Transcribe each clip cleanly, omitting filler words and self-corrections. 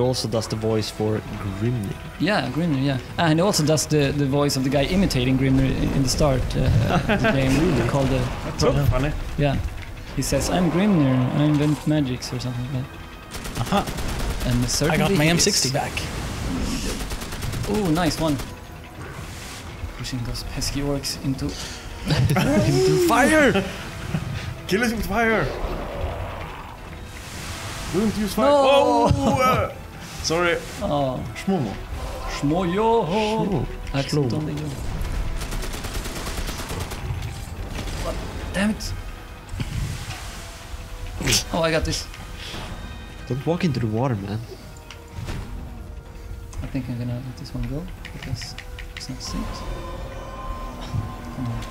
also does the voice for Grimnir. Yeah, Grimnir, yeah. And he also does the voice of the guy imitating Grimnir in the start of the game. Really called the... That's so funny. Yeah. He says, I'm Grimnir, I invent magics or something like that. And I got my M60 back. Oh, nice one. Pushing those pesky orcs into... Into fire! Kill it with fire! Don't use fire! No! Oh! Sorry. Oh. Schmomo. Schmoyo! Accidentally. Damn it! Oh, I got this. Don't walk into the water, man. I think I'm gonna let this one go because it's not synced. Come on.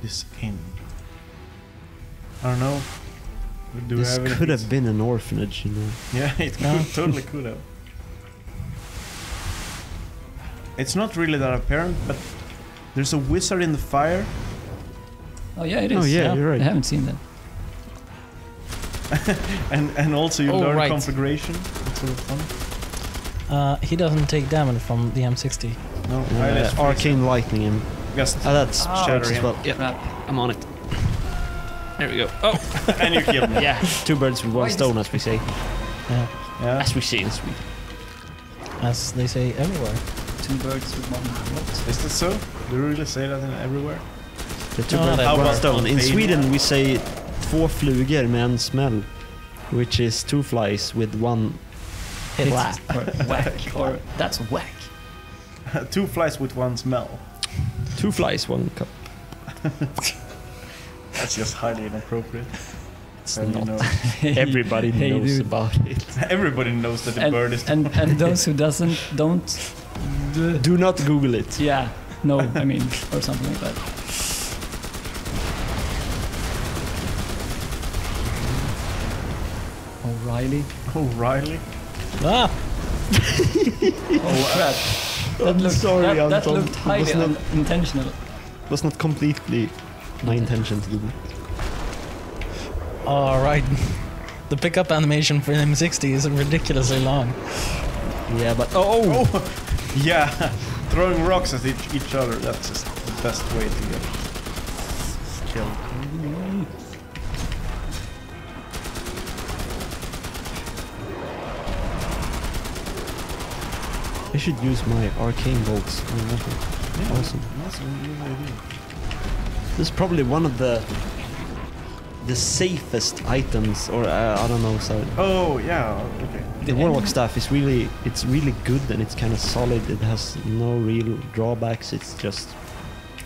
This inn. I don't know. Do This we have could have been an orphanage, you know. Yeah, it could, totally could have. It's not really that apparent, but there's a wizard in the fire. Oh yeah, it is. Oh yeah, you're right. I haven't seen that. and also you Oh, learn right. conflagration. It's sort of fun. He doesn't take damage from the M60. No, Arcane lightning him. Just That's shatter as him. well. Yeah, Crap. I'm on it. There we go. Oh, and you kill me. yeah. Two birds with one Why stone, as we say. Yeah. Yeah. As we say in Sweden. As they say everywhere. Two birds with one what? Is that so? Do you really say that in everywhere? The two No, birds that- with one How stone. about In Albania? Sweden, we say två flugor med en smäll, which is two flies with one Hit. clap. Or whack. Or that's whack. Two flies with one smell. Two flies, one cup. That's just highly inappropriate. It's And you not. know, Everybody Hey, knows dude. about it. everybody knows that the And, bird is. and those who don't Do not Google it. yeah, no, I mean, or something like that. O'Reilly. O'Reilly. Ah! Oh crap. That looked, sorry, that Anton. looked It highly was not- unintentional. It was not completely my intention to do it. Alright. The pickup animation for an M60 is ridiculously long. Yeah, but oh, Oh, yeah. Throwing rocks at each other. That's just the best way to get killed. I should use my arcane bolts. Yeah, Awesome. That's a really good idea. This is probably one of the safest items, or I don't know. So Oh, yeah. Okay. the warlock staff is really good and it's kind of solid. It has no real drawbacks. It's just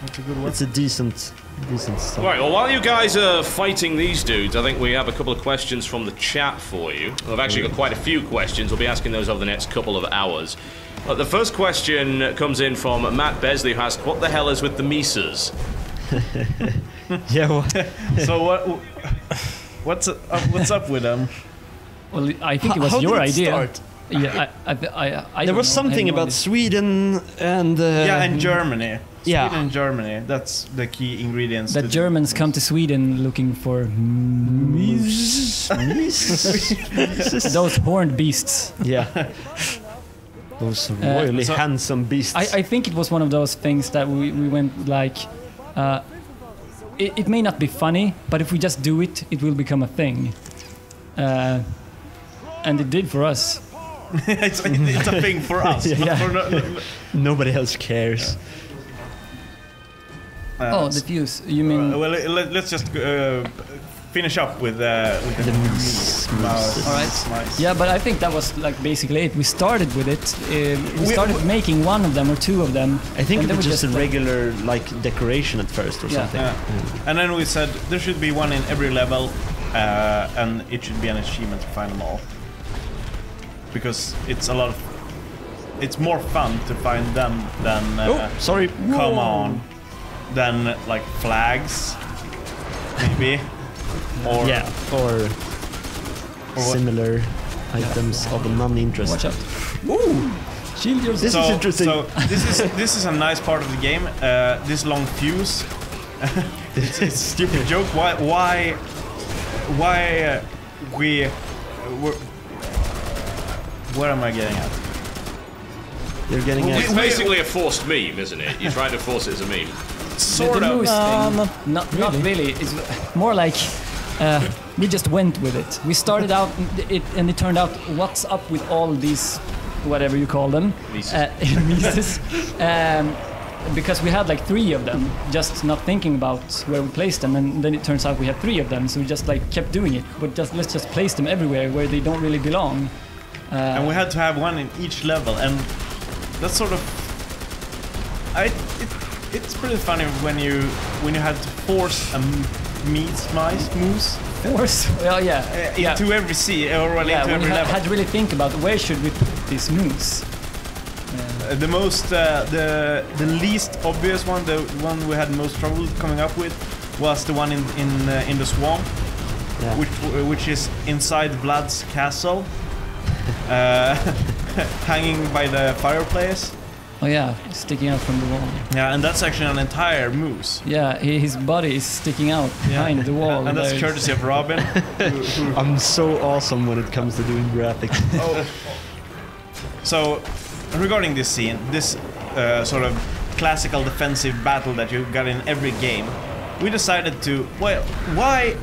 That's a good one. it's a decent stuff. Right, well, while you guys are fighting these dudes, I think we have a couple of questions from the chat for you. We've actually got quite a few questions. We'll be asking those over the next couple of hours. The first question comes in from Matt Besley, who asked, what the hell is with the Mises? Yeah. Well, So what's up with them? Well, I think it was how your did it idea. start? Yeah, I there don't was know. something I have no about idea. Sweden and Yeah, and Germany. Yeah. Sweden and Germany. That's the key ingredients. That to Germans come to Sweden looking for those horned beasts. Yeah. Those royally so- handsome beasts. I think it was one of those things that we went like, it may not be funny, but if we just do it, it will become a thing. And it did for us. it's a thing for us. Yeah. Not for Nobody else cares. Oh, the fuse. You mean? well, let's just finish up with the Mises. All right. Nice. Yeah, but I think that was like basically it. We started with it. We started making one of them or two of them. I think and it was then we just a like, regular like decoration at first or Yeah. something. Yeah. And then we said there should be one in every level, and it should be an achievement to find them all. Because it's more fun to find them than Oh, sorry. come on, than like flags, maybe, or Yeah, or what? similar items of non-interest. Watch out. Ooh, Shield yourself. This is interesting. So this is a nice part of the game. This long fuse. It's a stupid joke. Why where am I getting at? You're getting It's at... basically a forced meme, isn't it? You're trying to force it as a meme. Sort the of. moose thing, not really. really. It's more like we just went with it. We started out and it turned out what's up with all these, whatever you call them, Mises. Because we had like 3 of them, just not thinking about where we placed them, and then it turns out we had 3 of them, so we just like kept doing it. But let's just place them everywhere where they don't really belong. And we had to have one in each level, and that's sort of. It's pretty funny when you had to force a moose Force? Well, yeah. into every sea or into when every you level. had to really think about where should we put this moose. The most, the least obvious one, the one we had most trouble coming up with, was the one in the swamp, Yeah. which is inside Vlad's castle, hanging by the fireplace. Oh yeah, sticking out from the wall. Yeah, and that's actually an entire moose. Yeah, his body is sticking out behind the wall. And that's There's- courtesy of Robin. I'm so awesome when it comes to doing graphics. Oh. So, regarding this scene, this sort of classical defensive battle that you got in every game, we decided to, well, why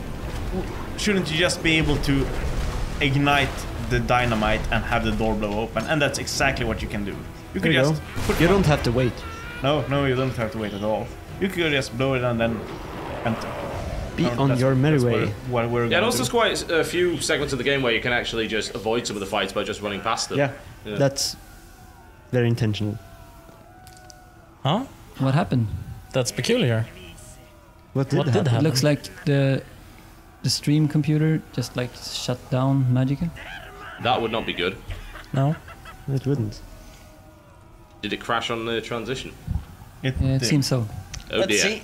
shouldn't you just be able to ignite the dynamite and have the door blow open? And that's exactly what you can do. You There could you just go. put You one- don't have to wait. No, you don't have to wait at all. You could just blow it and then enter. Be No, on that's- your merry that's way. What we're Yeah, and gonna also do. there's quite a few segments of the game where you can actually just avoid some of the fights by just running past them. Yeah, Yeah. that's very intentional. Huh? What happened? That's peculiar. What did What did happen? happen? Looks like the stream computer just like shut down Magicka. That would not be good. No. It wouldn't. Did it crash on the transition? Yeah, it did. seems so. Oh dear.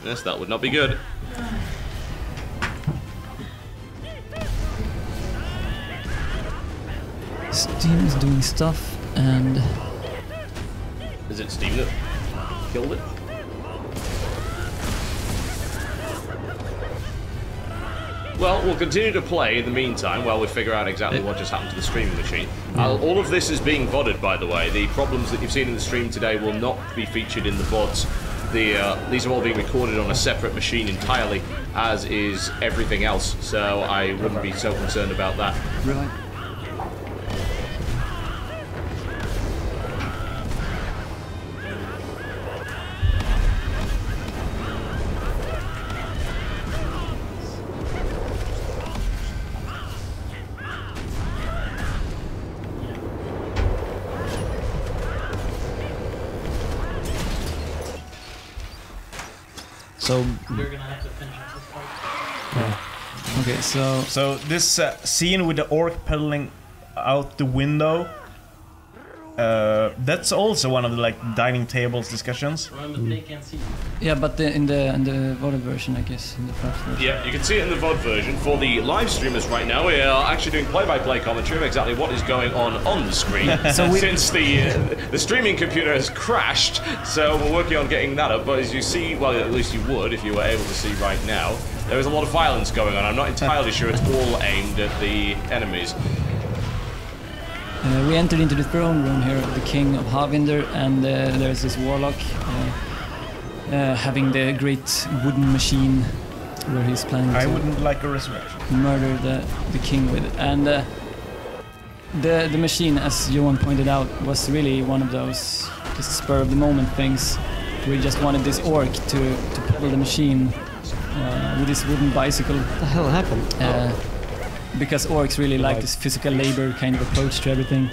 Yes, that would not be good. Steam is doing stuff and Is it Steam that killed it? Well, we'll continue to play in the meantime while we figure out exactly what just happened to the streaming machine. All of this is being VODed, by the way. The problems that you've seen in the stream today will not be featured in the VODs. These are all being recorded on a separate machine entirely, as is everything else, so I wouldn't be so concerned about that. right. So You're gonna have to finish this part. Okay, so So this scene with the orc pedaling out the window, that's also one of the like dining tables discussions. Remember, they can't see you. yeah, but in the VOD version, I guess, in the first version. Yeah, you can see it in the VOD version. For the live streamers right now, we are actually doing play-by-play commentary of exactly what is going on the screen. Since the streaming computer has crashed, so we're working on getting that up. But as you see, well, at least you would if you were able to see right now, there is a lot of violence going on. I'm not entirely sure it's all aimed at the enemies. We entered into the throne room here of the king of Havinder, and there's this warlock having the great wooden machine where he's planning I to wouldn't like a resurrection. murder the king with it. And the machine, as Johan pointed out, was really one of those just spur of the moment things. We just wanted this orc to pedal the machine with his wooden bicycle. what the hell happened? Because orcs really like this physical labor kind of approach to everything,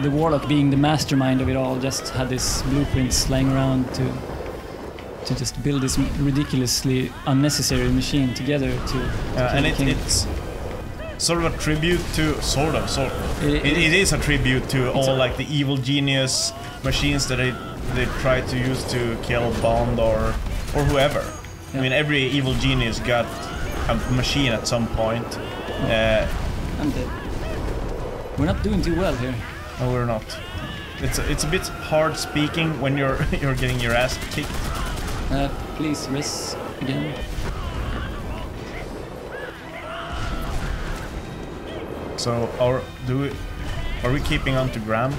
the warlock, being the mastermind of it all, just had this blueprints lying around to just build this ridiculously unnecessary machine together to kill And the king. it's sort of a tribute to sort of. It is a tribute to all like the evil genius machines that they try to use to kill Bond or whoever. I mean, every evil genius got a machine at some point, I'm dead. We're not doing too well here. No, we're not. It's a bit hard speaking when you're getting your ass kicked. Please res again. So are we keeping on to Graham?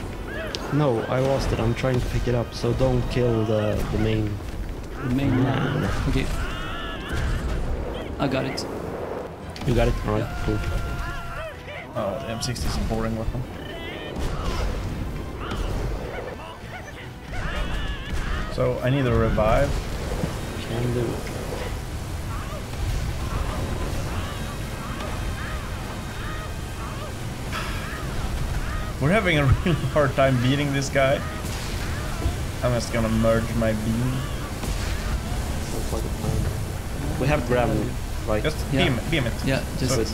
No, I lost it. I'm trying to pick it up, so don't kill the main. The main man. Okay. I got it. You got it? Alright, cool. Oh, the M60 is a boring weapon. So I need a revive. Can do. We're having a really hard time beating this guy. I'm just gonna merge my beam. Sounds like a plan. We have Graham, right? Just Yeah. beam it. Yeah, So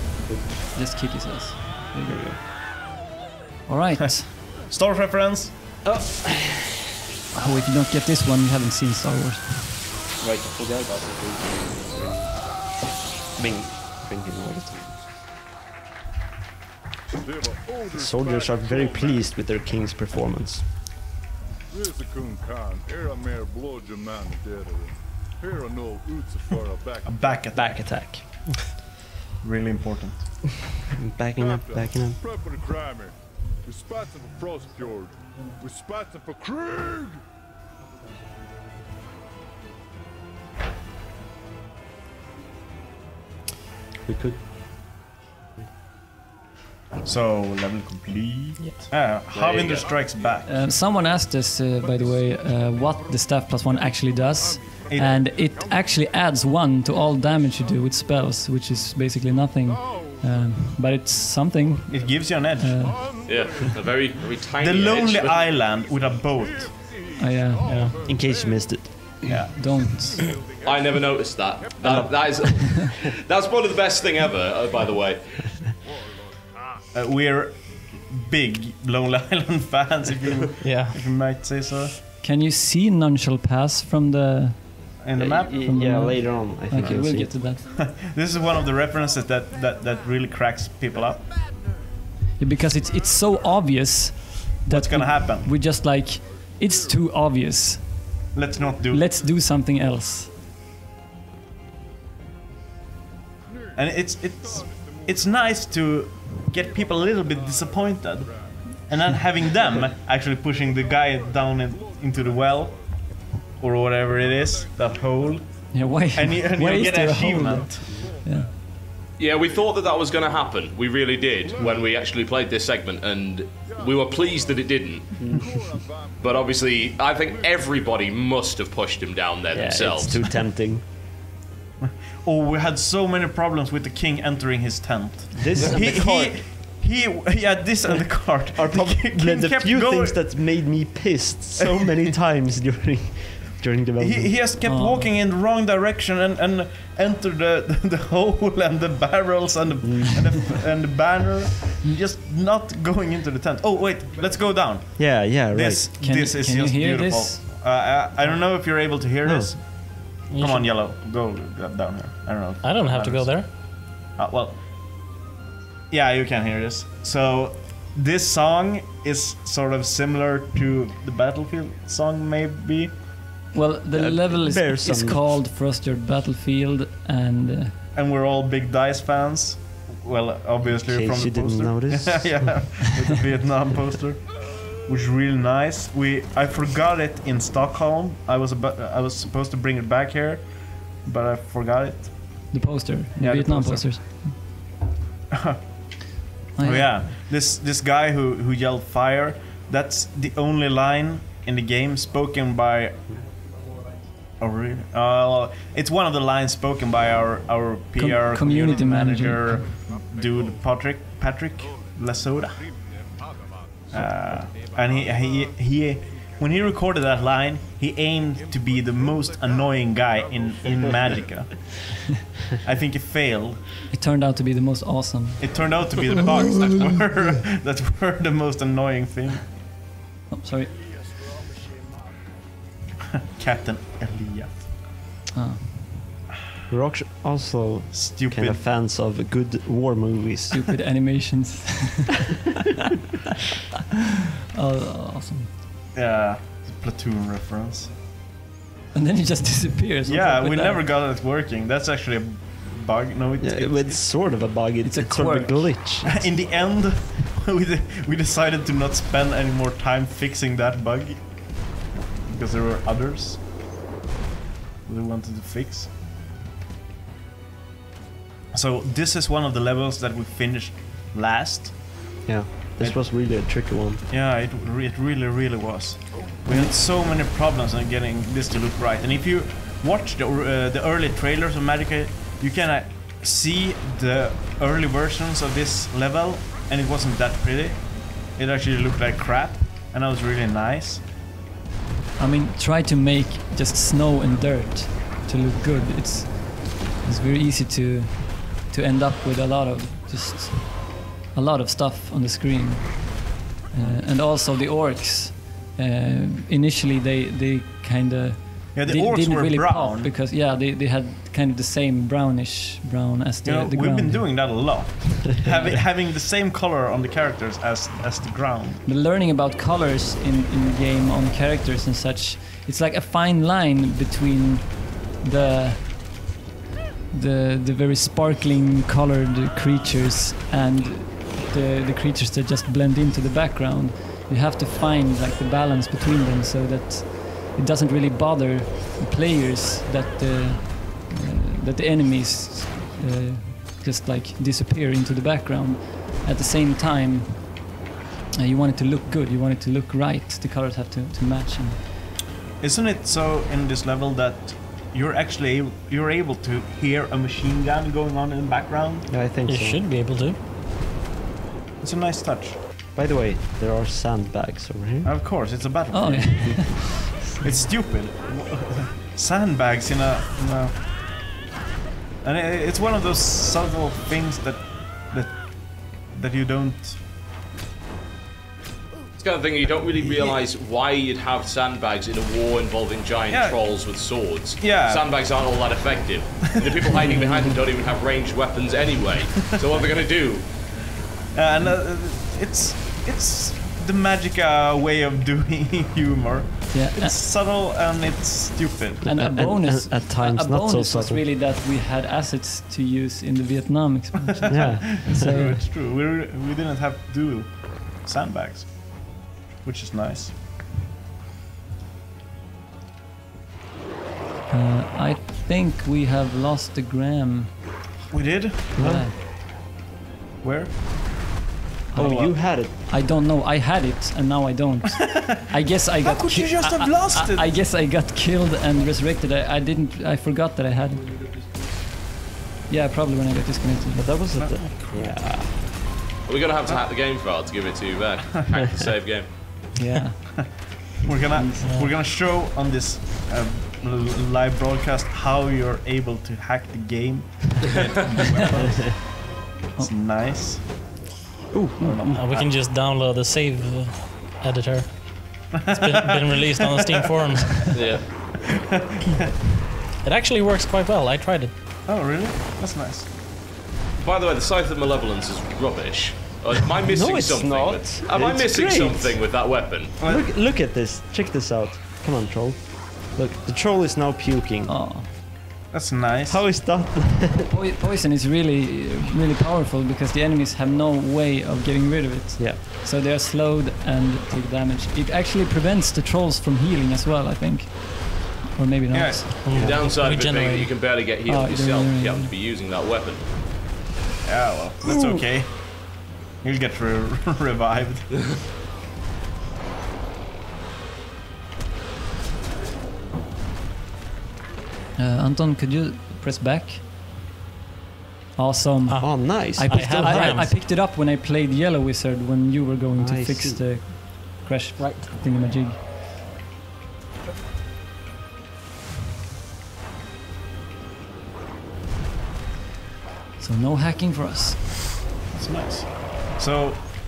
just kick his ass. There you go. All right. Star reference. Oh, if you don't get this one, you haven't seen Star Wars. Right, I forgot about drinking water. The soldiers are very pleased with their king's performance. A back attack. Back attack. Really important. Backing up, backing up. We could. So level complete. Yeah. Harbinger strikes back. Someone asked us, by the way, what the staff +1 actually does. And it actually adds 1 to all damage you do with spells, which is basically nothing. But it's something. It gives you an edge. Yeah, a very tiny The lonely edge. island with a boat. Yeah. In case you missed it. Yeah. Don't. I never noticed that. That's probably the best thing ever, by the way. We're big Lonely Island fans, if you might say so. Can you see None Shall Pass from the... In the map? Yeah, later on, I think Okay, you'll we'll see get it. to that. This is one of the references that really cracks people up. Yeah, because it's so obvious that What's gonna happen? we just like... It's too obvious. Let's not do. Let's do something else. And it's nice to get people a little bit disappointed, and then having them actually pushing the guy down into the well, or whatever it is, that hole, Yeah, why? and you why is get there an a hole achievement. there? Yeah. Yeah, we thought that was going to happen. We really did when we actually played this segment, and we were pleased that it didn't. But obviously, I think everybody must have pushed him down there Yeah, themselves. it's too tempting. Oh, we had so many problems with the king entering his tent. This and the cart He had this and the cart. are probably king the kept few going. things that made me pissed so many times during development. He just kept walking in the wrong direction and entered the hole and the barrels and the banner, just not going into the tent. Oh wait, let's go down. Yeah, right. This is Can you just hear beautiful. this? I don't know if you're able to hear No. this. Come on, Yellow, go down here. I don't know. I don't have to go there. Well, yeah, you can hear this. So this song is sort of similar to the Battlefield song, maybe. Well, the level there's is some- called Frosted Battlefield, and And we're all big DICE fans. Well, obviously In from case the you didn't poster. notice. Yeah, with the Vietnam poster, which is really nice. I forgot it in Stockholm. I was supposed to bring it back here, but I forgot it. the poster, the Yeah, the Vietnam poster. posters. Oh yeah, this guy who yelled fire. That's the only line in the game spoken by. Oh really? It's one of the lines spoken by our PR community manager. dude Patrick Lasoda. And he when he recorded that line, he aimed to be the most annoying guy in Magicka. I think he failed. It turned out to be the most awesome. It turned out to be the bugs that were the most annoying thing. Oh, sorry. Captain Elliot. Ah. We're also Stupid. kind of fans of good war movies. Stupid animations. Oh, awesome. Yeah, Platoon reference. And then it just disappears. What's Yeah, up with we that? never got it working. That's actually a bug. No, It's sort of a bug. It's a sort of a quirk. glitch. in the end, we decided to not spend any more time fixing that bug because there were others we wanted to fix. So this is one of the levels that we finished last. Yeah, this was really a tricky one. Yeah, it really was. We had so many problems in getting this to look right. And if you watch the early trailers of Magicka, you can see the early versions of this level, and it wasn't that pretty. It actually looked like crap, and that was really nice. I mean, try to make just snow and dirt to look good. It's very easy to end up with a lot of stuff on the screen. And also the orcs. Initially, they kind of Yeah, the orcs didn't were really brown. pop because they had kind of the same brown as the, You know, the we've ground. been doing that a lot, having the same color on the characters as the ground. But learning about colors in the game on characters and such, it's like a fine line between the very sparkling colored creatures and the creatures that just blend into the background. You have to find like the balance between them so that it doesn't really bother the players that the enemies just like disappear into the background. At the same time, you want it to look good. You want it to look right. The colors have to match. And Isn't it so in this level that you're able to hear a machine gun going on in the background? Yeah, I think You so. should be able to. It's a nice touch. By the way, there are sandbags over here. Of course, it's a oh, battlefield. yeah. It's stupid. Sandbags in a and it's one of those subtle things that you don't. It's the kind of thing you don't really realise why you'd have sandbags in a war involving giant Yeah. trolls with swords. Yeah. Sandbags aren't all that effective. And the people hiding behind them don't even have ranged weapons anyway. So what are they going to do? And it's the Magicka way of doing humor. Yeah. It's subtle and it's stupid. And a bonus, at times a not so bonus was subtle. really that we had assets to use in the Vietnam expansion. Yeah. So It's true. We didn't have to do sandbags, which is nice. I think we have lost the gram. We did? Yeah. Where? Oh, well. you had it. I don't know. I had it and now I don't. I guess I got. How could you just have lost it? I guess I got killed and resurrected. I didn't. I forgot that I had it. Yeah, probably when I got disconnected. But that was it. Yeah. We're going to have to hack the game file to give it to you back. Hack the save game. Yeah. We're gonna show on this live broadcast how you're able to hack the game. It's nice. We can just download the save editor. It's been released on the Steam forums. Yeah. It actually works quite well. I tried it. Oh, really? That's nice. By the way, the Scythe of Malevolence is rubbish. Am I missing No, it's something? not. Am I It's missing great. something with that weapon? Look at this. Check this out. Come on, troll. Look, the troll is now puking. Oh. That's nice. How is that? Poison is really, really powerful because the enemies have no way of getting rid of it. Yeah. So they are slowed and take damage. It actually prevents the trolls from healing as well, I think. Or maybe not. Yeah. The downside of it being that Regenerate. you can barely get healed Oh, yourself if you regenerate. happen to be using that weapon. Yeah, well, that's okay. You'll get revived. Anton, could you press back? Awesome. Oh, nice. I picked, have I hands. picked it up when I played Yellow Wizard when you were going to I fix see. the crash thingamajig. So no hacking for us. That's nice.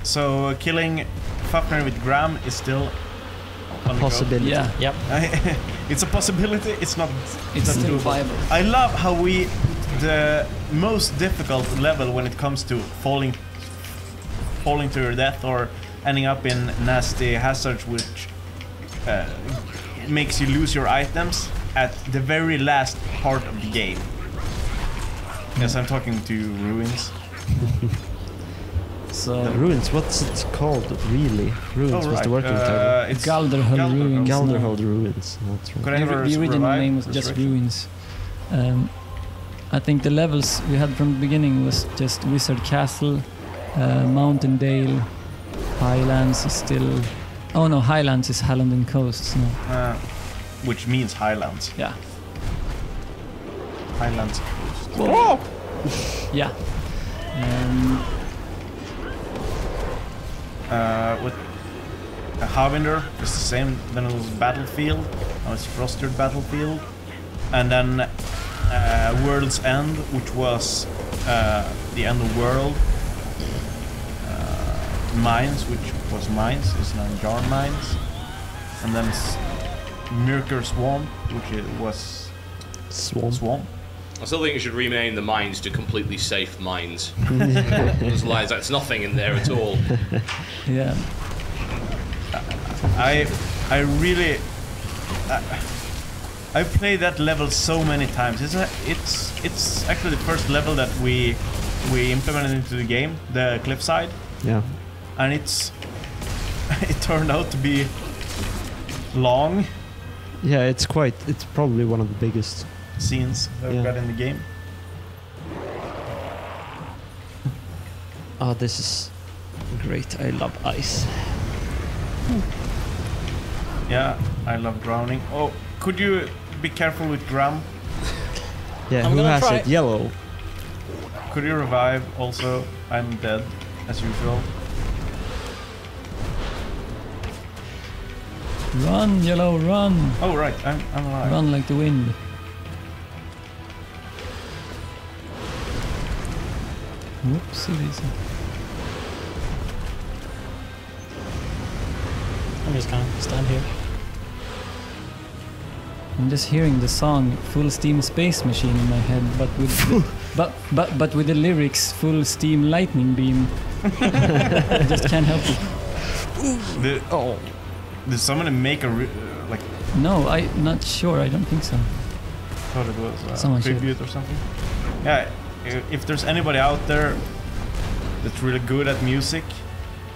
So killing Fafnir with Gram is still on the go. Possibility. Yeah. Yep. It's a possibility. It's not. It's not still doable. viable. I love how we the most difficult level when it comes to falling to your death or ending up in nasty hazards, which makes you lose your items at the very last part of the game. Yes, I'm talking to Ruins. So Ruins, what's it called really? Ruins was the working title. It's Galderhöll Ruins. Galderhold Ruins, that's right. Could I The, ever the original revive name was just Resurrection? Ruins. I think the levels we had from the beginning was just Wizard Castle, Mountain Dale, Highlands is still... Oh no, Highlands is Hallandon Coast. No. Which means Highlands. Yeah. Highlands. Whoa. Yeah. With Harbinger is the same. Then it was Battlefield. Now it's Frosted Battlefield, and then World's End, which was the end of world. Mines, which was Mines, is now Jarn Mines, and then Myrkur Swamp, which it was Swamp. I still think you should rename the mines to completely safe mines. There's lies, there's nothing in there at all. Yeah. I really I played that level so many times. It's actually the first level that we implemented into the game, the cliffside. Yeah. And it turned out to be long Yeah, it's probably one of the biggest. scenes that we've got in the game. Oh, this is great. I love ice. Yeah, I love drowning. Oh, could you be careful with Graham? Yeah, I'm who gonna has try. it? Yellow. Could you revive also? I'm dead, as usual. Run, Yellow, run! Oh right, I'm alive. Run like the wind. Whoopsie daisy. I'm just gonna stand here. I'm just hearing the song "Full Steam Space Machine" in my head, but with but with the lyrics "Full Steam Lightning Beam." I just can't help it. Did somebody make a like? No, I'm not sure. I don't think so. Thought it was a Someone should. tribute or something. Yeah, if there's anybody out there that's really good at music,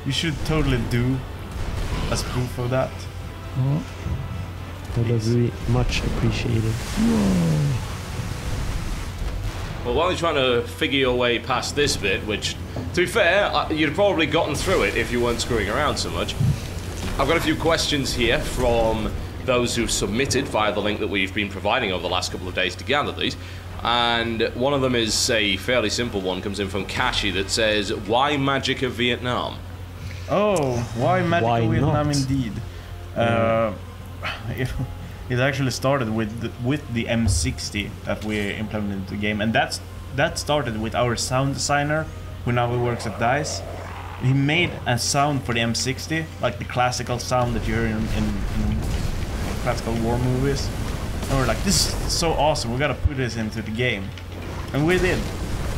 you should totally do a spoof of that. Oh. That would be much appreciated. Well, while you're trying to figure your way past this bit, which, to be fair, you'd have probably gotten through it if you weren't screwing around so much, I've got a few questions here from those who've submitted via the link that we've been providing over the last couple of days to gather these. And one of them is a fairly simple one, comes in from Kashi, that says, why Magicka Vietnam? Oh, why Magicka Why Vietnam not? indeed? It actually started with the M60 that we implemented into the game, and that started with our sound designer, who now works at DICE. He made a sound for the M60, like the classical sound that you hear in classical war movies. And we're like, this is so awesome, we gotta put this into the game. And we did.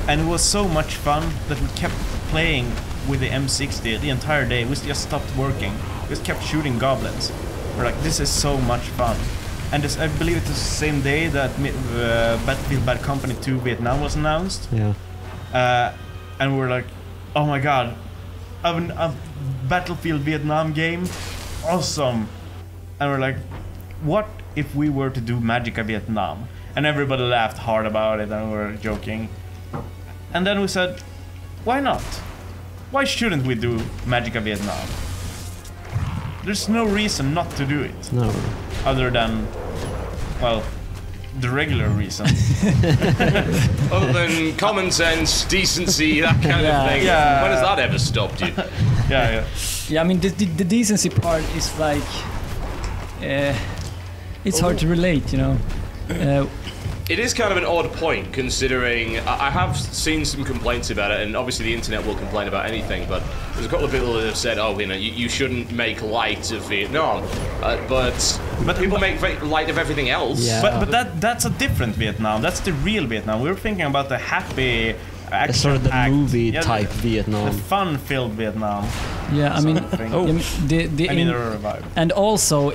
And it was so much fun that we kept playing with the M60 the entire day. We just stopped working. We just kept shooting goblins. We're like, this is so much fun. And this, I believe it was the same day that Battlefield Bad Company 2 Vietnam was announced. Yeah. And we're like, oh my god, a Battlefield Vietnam game? Awesome. And we're like, what if we were to do Magicka Vietnam? And everybody laughed hard about it and we were joking. And then we said, why not? Why shouldn't we do Magicka Vietnam? There's no reason not to do it. No. Other than, well, the regular reason. Other than common sense, decency, that kind of thing. Yeah. When has that ever stopped you? Yeah. Yeah, I mean the decency part is like, it's hard to relate, you know. It is kind of an odd point, considering I have seen some complaints about it, and obviously the internet will complain about anything, but there's a couple of people that have said, oh, you know, you shouldn't make light of Vietnam, but people make light of everything else. Yeah. But that's a different Vietnam. That's the real Vietnam. We're thinking about the happy action Sort of the packed, movie type Vietnam. The fun-filled Vietnam. Yeah, I mean, I mean, revive. and also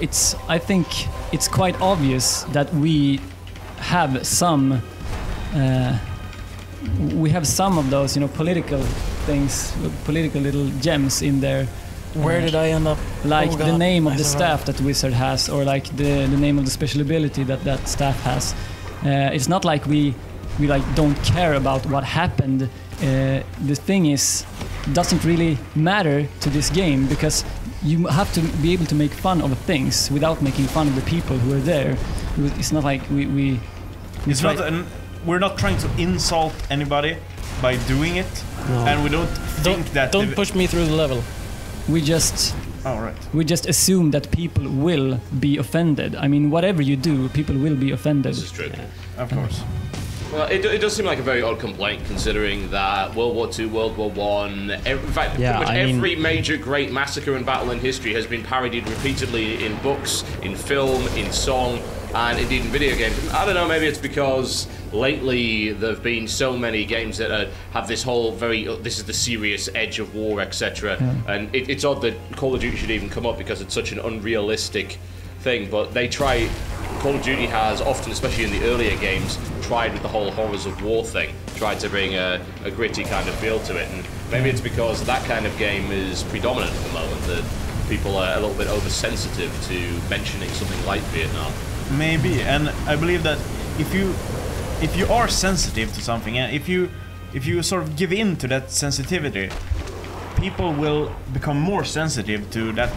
I think it's quite obvious that we have some of those, you know, political things, political little gems in there. Where did I end up? Like Oh, the God. name of I the don't staff that Wizard has, or like the name of the special ability that staff has. It's not like we like don't care about what happened. The thing is, doesn't really matter to this game, because you have to be able to make fun of things without making fun of the people who are there. It's not like we It's not, we're not trying to insult anybody by doing it, and we don't think that. Don't push me through the level. we just Oh right. we just assume that people will be offended. I mean, whatever you do, people will be offended. This is true. Of course. Well, it does seem like a very odd complaint, considering that World War II, World War One, in fact, Yeah, pretty much I mean- every major great massacre and battle in history has been parodied repeatedly in books, in film, in song, and indeed in video games. I don't know, maybe it's because lately there have been so many games that have this whole this is the serious edge of war, etc. And it's odd that Call of Duty should even come up, because it's such an unrealistic thing, but they try. Call of Duty has often, especially in the earlier games, tried with the whole horrors of war thing, tried to bring a gritty kind of feel to it, and maybe it's because that kind of game is predominant at the moment, that people are a little bit oversensitive to mentioning something like Vietnam. Maybe, and I believe that if you are sensitive to something, and if you sort of give in to that sensitivity, people will become more sensitive to that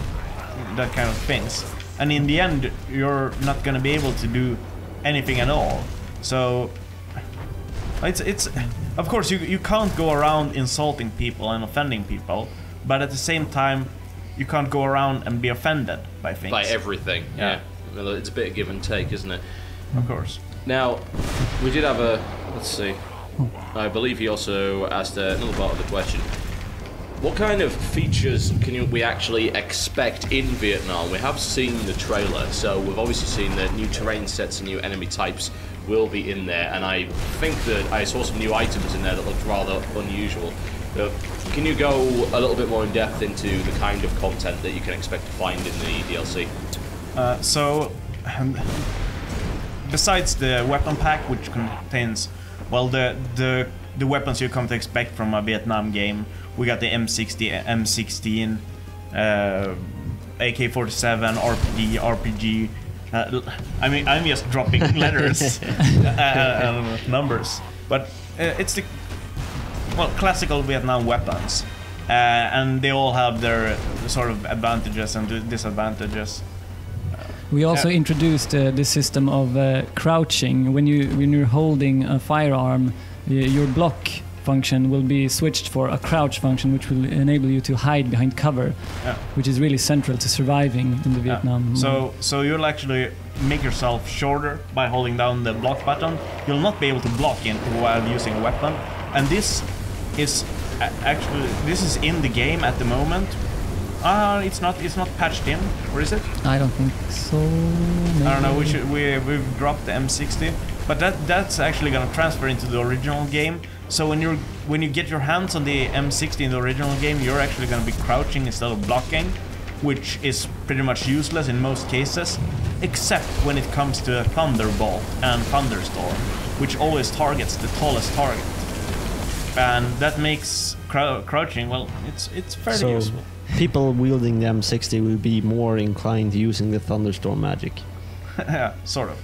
kind of things. And in the end, you're not going to be able to do anything at all. So it's of course you can't go around insulting people and offending people, but at the same time, you can't go around and be offended by things. By everything, Yeah. Well, it's a bit of give and take, isn't it? Of course. Now, we did have let's see, I believe he also asked another part of the question. What kind of features we actually expect in Vietnam? We have seen the trailer, so we've obviously seen that new terrain sets and new enemy types will be in there, and I think that I saw some new items in there that looked rather unusual. Can you go a little bit more in depth into the kind of content that you can expect to find in the DLC? Besides the weapon pack, which contains, well, the weapons you come to expect from a Vietnam game, we got the M60, M16, AK-47, RPG. I mean, I'm just dropping letters, numbers, but it's the classical Vietnam weapons, and they all have their sort of advantages and disadvantages. We also introduced the system of crouching. When you're holding a firearm, your block function will be switched for a crouch function, which will enable you to hide behind cover, which is really central to surviving in the Vietnam. So you'll actually make yourself shorter by holding down the block button. You'll not be able to block while using a weapon, and this is in the game at the moment. It's not patched in, or is it? I don't think so. Maybe. I don't know. We've dropped the M60, but that's actually gonna transfer into the original game. So when you get your hands on the M60 in the original game, you're actually gonna be crouching instead of blocking, which is pretty much useless in most cases, except when it comes to Thunderbolt and Thunderstorm, which always targets the tallest target, and that makes crouching. Well, it's fairly useful. People wielding the M60 will be more inclined to using the Thunderstorm magic. Yeah, sort of.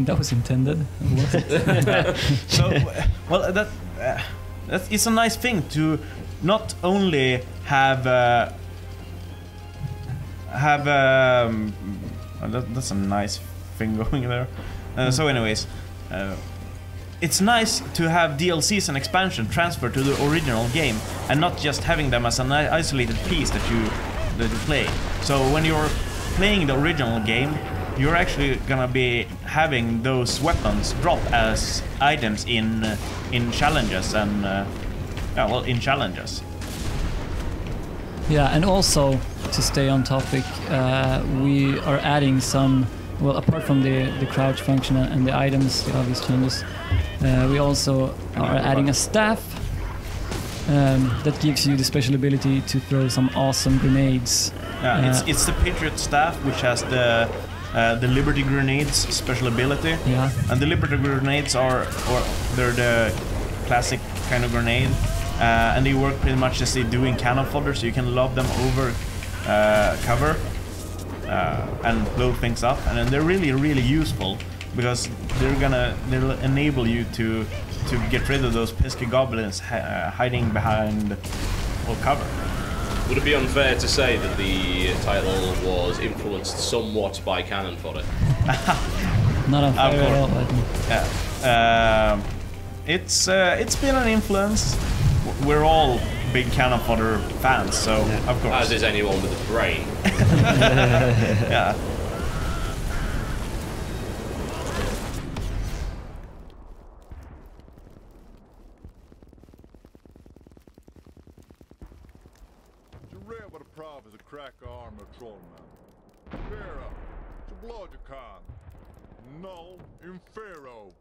That was intended, was it? So, well, it's a nice thing to not only have that's a nice thing going there. So, anyways, it's nice to have DLCs and expansion transferred to the original game, and not just having them as an isolated piece that you play. So when you're playing the original game, you're actually gonna be having those weapons drop as items in challenges and in challenges. Yeah, and also to stay on topic, we are adding some. Well, apart from the crouch function and the items, the obvious changes, we also are adding a staff that gives you the special ability to throw some awesome grenades. Yeah, it's the Patriot staff, which has the Liberty grenades special ability. Yeah. And the Liberty grenades they're the classic kind of grenade, and they work pretty much as they do in cannon fodder, so you can lob them over cover and blow things up, and then they're really useful because they'll enable you to get rid of those pesky goblins hiding behind cover. Would it be unfair to say that the title was influenced somewhat by cannon fodder? Not unfair at all, I think. Yeah. It's been an influence. We're all big cannon fodder fans, so of course. As is anyone with a brain. Yeah. Is a crack arm of trollman. Vera, to blood you can. No, in Pharaoh.